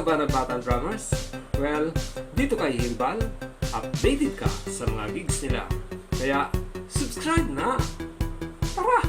ba ng Batang Drummers? Well, dito kay Himbal, updated ka sa mga gigs nila. Kaya, subscribe na! Tara!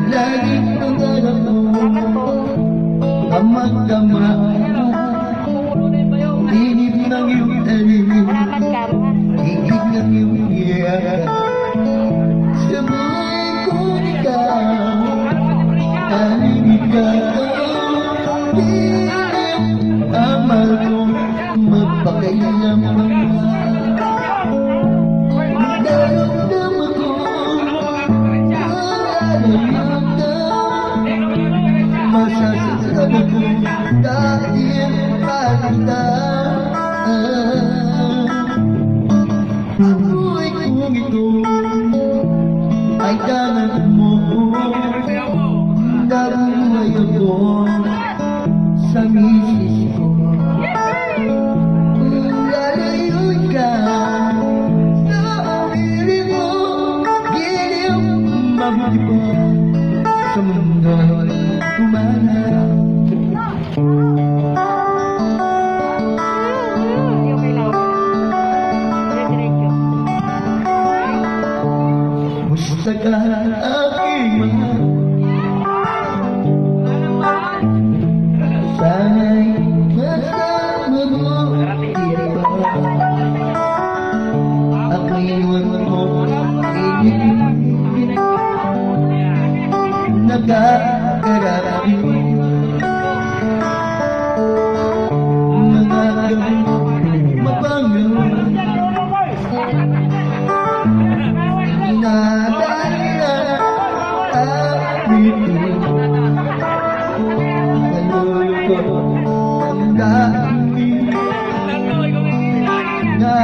Laging pangarap mo pagmamahal mo magpakailam daramdam ako masasasarap ako dahil makita ako'y kung ito ay tangan mo nabuhay ako sa misis ko lalayoy ka sa piling mo giliw mabuti pa sa mundo'y umanap musta ka aking mahal sana'y masama mo iba ako'y iwan mo inibig nagkakarami mga mabango nadala at bitin ang dami na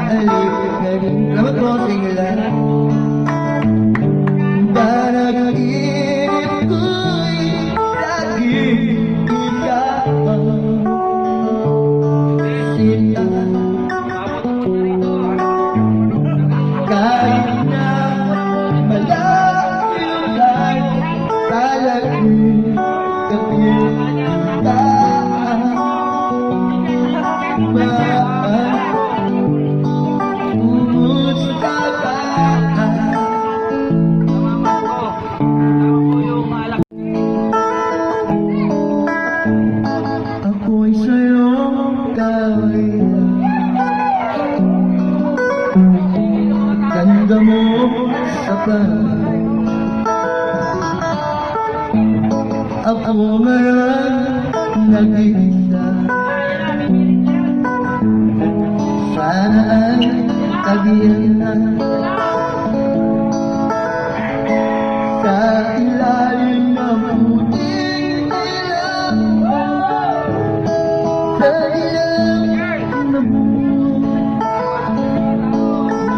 alip ka rin. Salamat po sa inyo lahat. Panaginip ko'y laging ikaw sinta kahit na malayo tayo talagin kapit ako'y sa'yo kawalan ganda mo sa panay ako ngayon nag-iisa sana ay tagiyan na sa ilalim ng puting ilaw sa ilaw na buwan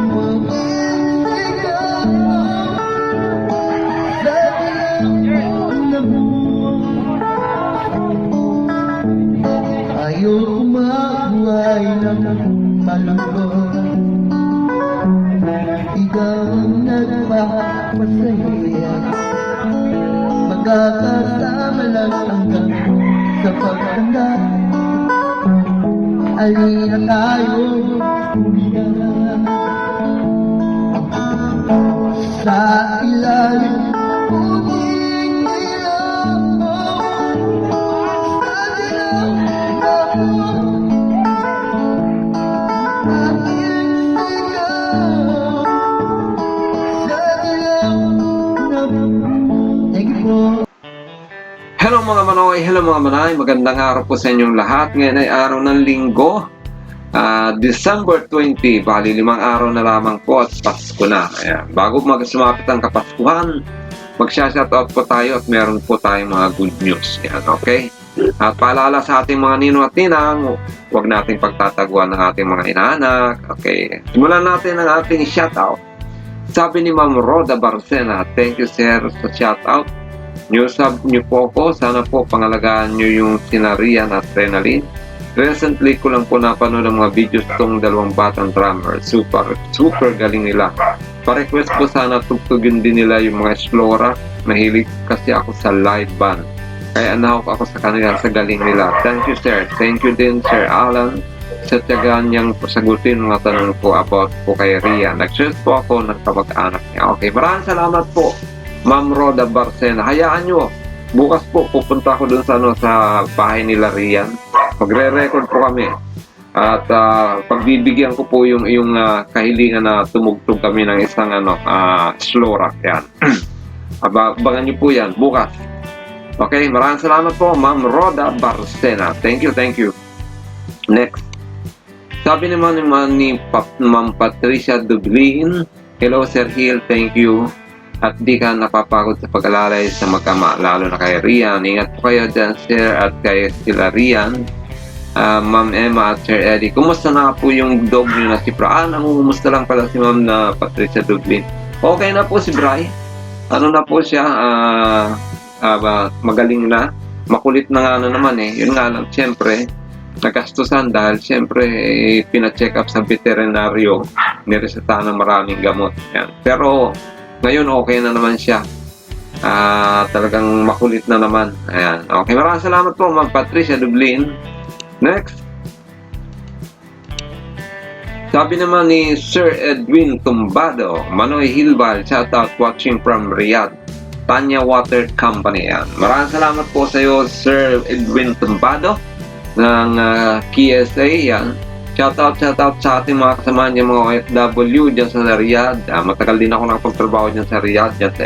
mag-isigaw sa ilaw na buwan ayoko mabuhay ng malungkot ikaw ang nagpapasaya magkakasama lang hanggang sa pagtanda alina tayo umiyak sa ilalim puting ilaw sa dilaw na buwan aking sigaw sa dilaw na buwan. Thank you po. Hello mga manoy, hello mga manay, magandang araw po sa inyong lahat. Ngayon ay araw ng linggo, December 20, bali 5 araw na lamang po at Pasko na. Ayan. Bago sumapit ang Kapaskuhan, magsha-shoutout po tayo at meron po tayong mga good news. Ayan, okay? At paalala sa ating mga ninong at ninang, huwag nating pagtataguan ng ating mga inaanak. Okay, simulan natin ang ating shoutout. Sabi ni Ma'am Roda Barcena, thank you sir sa shoutout. Sub niyo po ako, sana po pangalagaan niyo yung Sinarian at Renalyn. Recently ko lang po napanood ang mga videos tong dalawang batang drummer. Super galing nila. Pa-request po sana tugtugin din nila yung mga Explora. Mahilig kasi ako sa live band. Kaya nahawak ako sa kanila sa galing nila. Thank you sir. Thank you din Sir Alan sa tiyagaan niyang sagutin mga tanong ko about po kay Ria. Nag-share po ako ng kamag-anak niya. Okay, maraming salamat po Ma'am Roda Barcena. Hayaan nyo, bukas po pupunta ako dun sa bahay nila Rian. Magre-record po kami. At pagbibigyan ko po yung kahilingan na tumugtog kami ng isang slow rock yan. Abangan nyo po yan bukas. Okay, maraming salamat po Ma'am Roda Barcena. Thank you, thank you. Next. Sabi naman ni Ma'am Patricia Dublin, hello Sir Hill, thank you. At di ka napapagod sa pag-alalay sa magkama, lalo na kay Rian. Ingat po kayo dyan, Sir, at kay sila Rian. Ma'am Emma at Sir Eddie, kumusta na po yung dog niyo na si Bra? Nangungumusta lang pala si Ma'am na Patricia Dublin. Okay na po si Bri. Ano na po siya, magaling na. Makulit na nga naman eh. Yun nga lang, siyempre, nagastusan dahil siyempre pina-check up sa veterinaryo, nireseta ng maraming gamot. Yan. Pero ngayon okay na naman siya. Talagang makulit na naman. Ayan. Okay, maraming salamat po Ma'am Patricia Dublin. Next. Sabi naman ni Sir Edwin Tumbado, Manoy Hilbal, shout out watching from Riyadh, Tanya Water Company. Yan. Maraming salamat po sa iyo Sir Edwin Tumbado ng KSA. Yan. Shout out sa ating mga kasamahan yung mga OFW dyan sa Riyadh. Matagal din ako nakapagtrabaho dyan sa Riyadh, dyan sa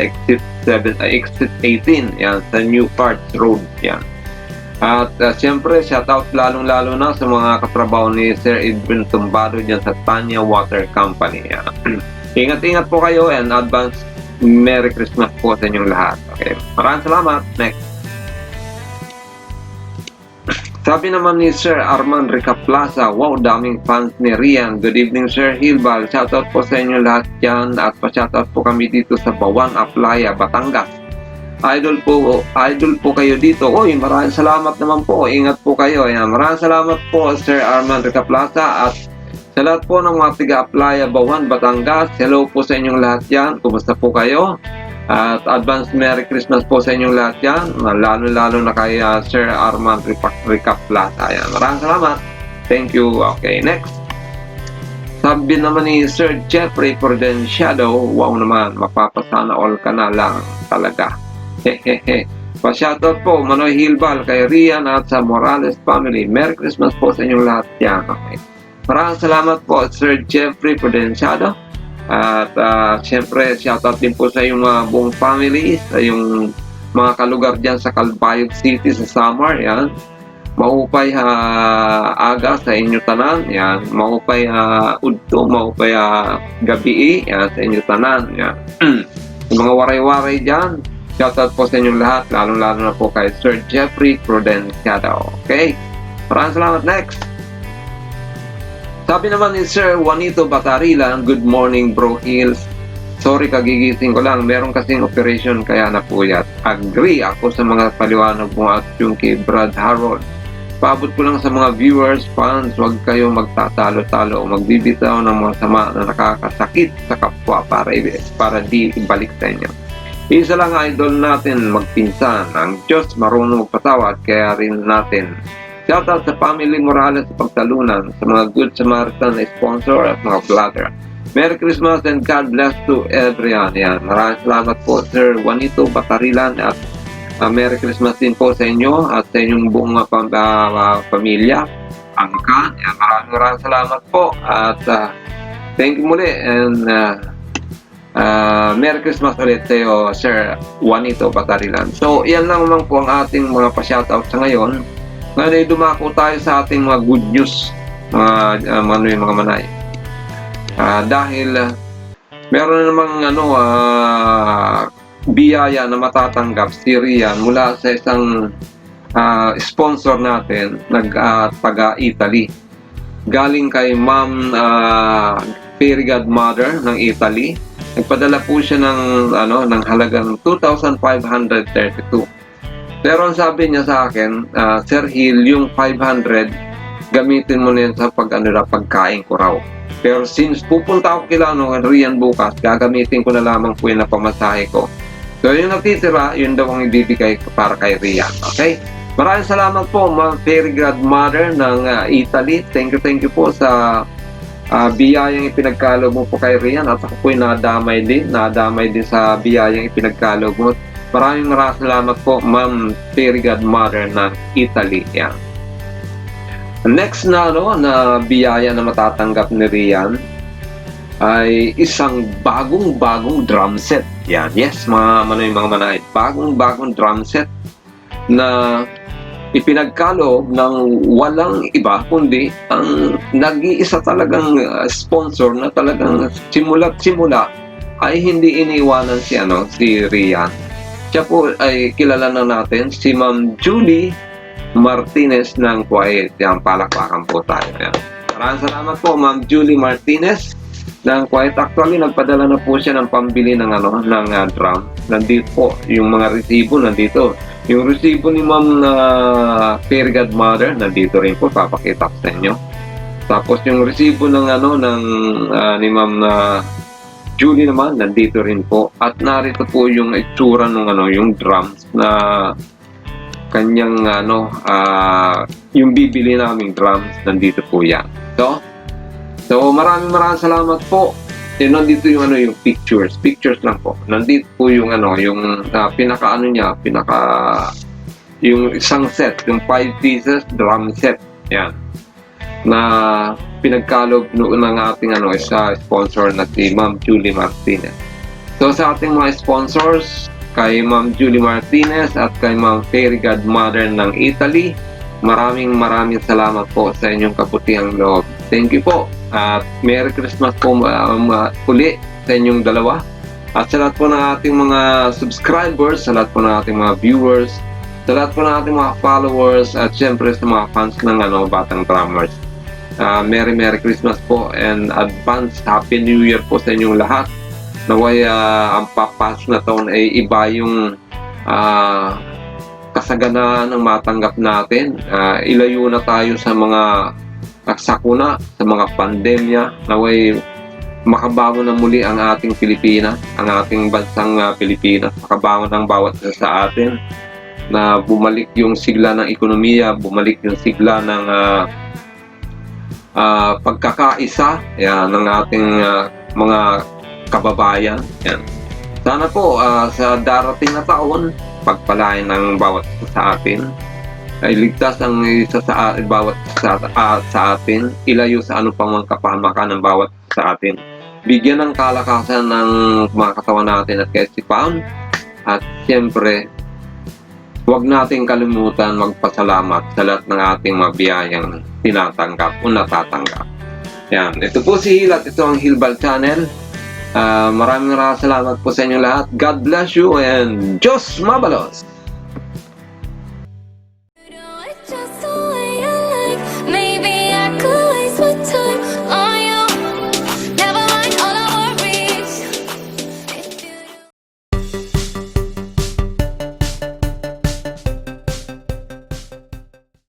exit 18, yan, sa New Parts Road. Yan. At siyempre, shout out lalong-lalo na sa mga katrabaho ni Sir Edwin Tumbado dyan sa Tanya Water Company. Yan. Ingat-ingat po kayo and advance Merry Christmas po sa inyong lahat. Okay. Maraming salamat. Next. Sabi naman ni Sir Arman Rica Plaza, wow, daming fans ni Rian. Good evening, Sir Hilbal. Shoutout po sa inyo lahat dyan at pa-shoutout po kami dito sa Bawan, Aplaya, Batangas. Idol po kayo dito. Uy, maraming salamat naman po. Ingat po kayo. Ayan. Maraming salamat po, Sir Arman Rica Plaza, at sa lahat po ng mga tiga-Aplaya, Bawan, Batangas. Hello po sa inyong lahat dyan. Kumusta po kayo? At advance Merry Christmas po sa inyong lahat yan. Lalo-lalo na kay Sir Arman Rica Plaza. Ayan. Maraming salamat. Thank you. Okay, next. Sabi naman ni Sir Jeffrey Prudenciado, wow naman, mapapasana all ka na lang talaga. Hehehe. Pa-shoutout po, Manoy Hilbal, kay Rian at sa Morales family. Merry Christmas po sa inyong lahat yan. Okay. Maraming salamat po, Sir Jeffrey Prudenciado. At siyempre, shoutout din po sa iyong buong family, sa iyong mga kalugar dyan sa Calbayog City, sa Samar. Yan. Mahupay aga sa inyo tanan. Yan. Mahupay udto, mahupay gabi yan, sa inyo tanan. Yan. Yung mga waray-waray dyan, shoutout po sa inyong lahat, lalong-lalo na po kay Sir Jeffrey Prudenciado. Okay? Maraming salamat. Next. Sabi naman ni Sir Juanito Batarilan, good morning Bro Hills. Sorry, kagigising ko lang. Meron kasing operation kaya napuyat. Agree ako sa mga paliwanag mo at yung kay Brad Harold. Paabot ko lang sa mga viewers, fans, huwag kayo magtatalo-talo o magbibitaw ng mga sama na nakakasakit sa kapwa para di ibalik sa inyo. Isa lang idol natin magpinsan. Ang Diyos marunong magpatawad, kaya rin natin. Shoutout sa family Morales sa pagtalunan, sa mga Good Samaritan na sponsor at mga vlogger. Merry Christmas and God bless to everyone. Yan. Maraming salamat po Sir Juanito Batarilan at Merry Christmas din po sa inyo at sa inyong buong pamilya. Angkan. Yan. Maraming salamat po at thank you muli and Merry Christmas ulit sa iyo Sir Juanito Batarilan. So yan lang naman po ang ating mga pa-shoutout sa ngayon. Ngayon ay dumako tayo sa ating mga good news, mga manay. Dahil meron namang biyaya na matatanggap si Rian mula sa isang sponsor natin, taga-Italy. Galing kay Ma'am Fairy Godmother ng Italy. Nagpadala po siya ng halagang 2,532. Pero ang sabi niya sa akin, Sir Hill, yung 500, gamitin mo na yan sa pagkain ko raw. Pero since pupunta ako kila Rian bukas, gagamitin ko na lamang po yung napamasahe ko. So yung natitira, yun daw ang ibibigay para kay Rian. Okay? Maraming salamat po, Ma'am Fairy Godmother ng Italy. Thank you po sa biyayang ipinagkaloob mo po kay Rian. At ako po'y nadamay din sa biyayang ipinagkaloob mo. Maraming salamat po, Ma'am Fairy Godmother ng Italy. Yan. Next na biyaya na matatanggap ni Rian ay isang bagong drum set. Yan. Yes, mga manay. Bagong drum set na ipinagkaloob ng walang iba kundi ang nag-iisa talagang sponsor na talagang simula't simula ay hindi iniwanan si Rian. Siya po ay kilala na natin, si Ma'am Julie Martinez ng Kuwait. Yan, palakpakan po tayo. Yan. Maraming salamat po, Ma'am Julie Martinez ng Kuwait. Actually, nagpadala na po siya ng pambili ng drum. Nandito po, yung mga resibo nandito. Yung resibo ni Ma'am Fairy Godmother, nandito rin po, papakita ko sa inyo. Tapos yung resibo ng ni Ma'am Julie naman, nandito rin po. At narito po yung itsura ng yung drums na kanyang yung bibili naming drums, nandito po yan. So maraming salamat po. Nandito yung yung pictures lang po. Nandito po yung yung isang set, yung 5 pieces drum set. Yan. Na pinagkaloob noon ng ating isa sponsor na si Ma'am Julie Martinez. So sa ating mga sponsors, kay Ma'am Julie Martinez at kay Ma'am Fairy Godmother ng Italy, maraming salamat po sa inyong kabutihang loob. Thank you po at Merry Christmas po uli sa inyong dalawa. At sa lahat po ng ating mga subscribers, sa lahat po ng ating mga viewers, sa lahat po ng ating mga followers at syempre sa mga fans ng Batang Drummers. Merry Christmas po and advance Happy New Year po sa inyong lahat. Naway ang papas na taon ay iba yung kasaganaan ng matanggap natin. Ilayo na tayo sa mga sakuna, sa mga pandemya. Naway makabangon na muli ang ating Pilipinas, ang ating bansang Pilipinas. Makabangon ang bawat isa sa atin na bumalik yung sigla ng ekonomiya, bumalik yung sigla ng pagkakaisa ng ating mga kababayan. Yan. Sana po sa darating na taon, pagpalain ng bawat isa sa atin, ay ligtas ang isa sa bawat isa sa atin, ilayo sa anumang kapahamakan ng bawat isa sa atin. Bigyan ng kalakasan ng mga katawan natin at kaisipan, at siyempre huwag nating kalimutan magpasalamat sa lahat ng ating mabiyayang tinatanggap o natatanggap. Yan. Ito po si Hil at ito ang Hilbal Channel. Maraming salamat po sa inyo lahat. God bless you and Diyos mabalos!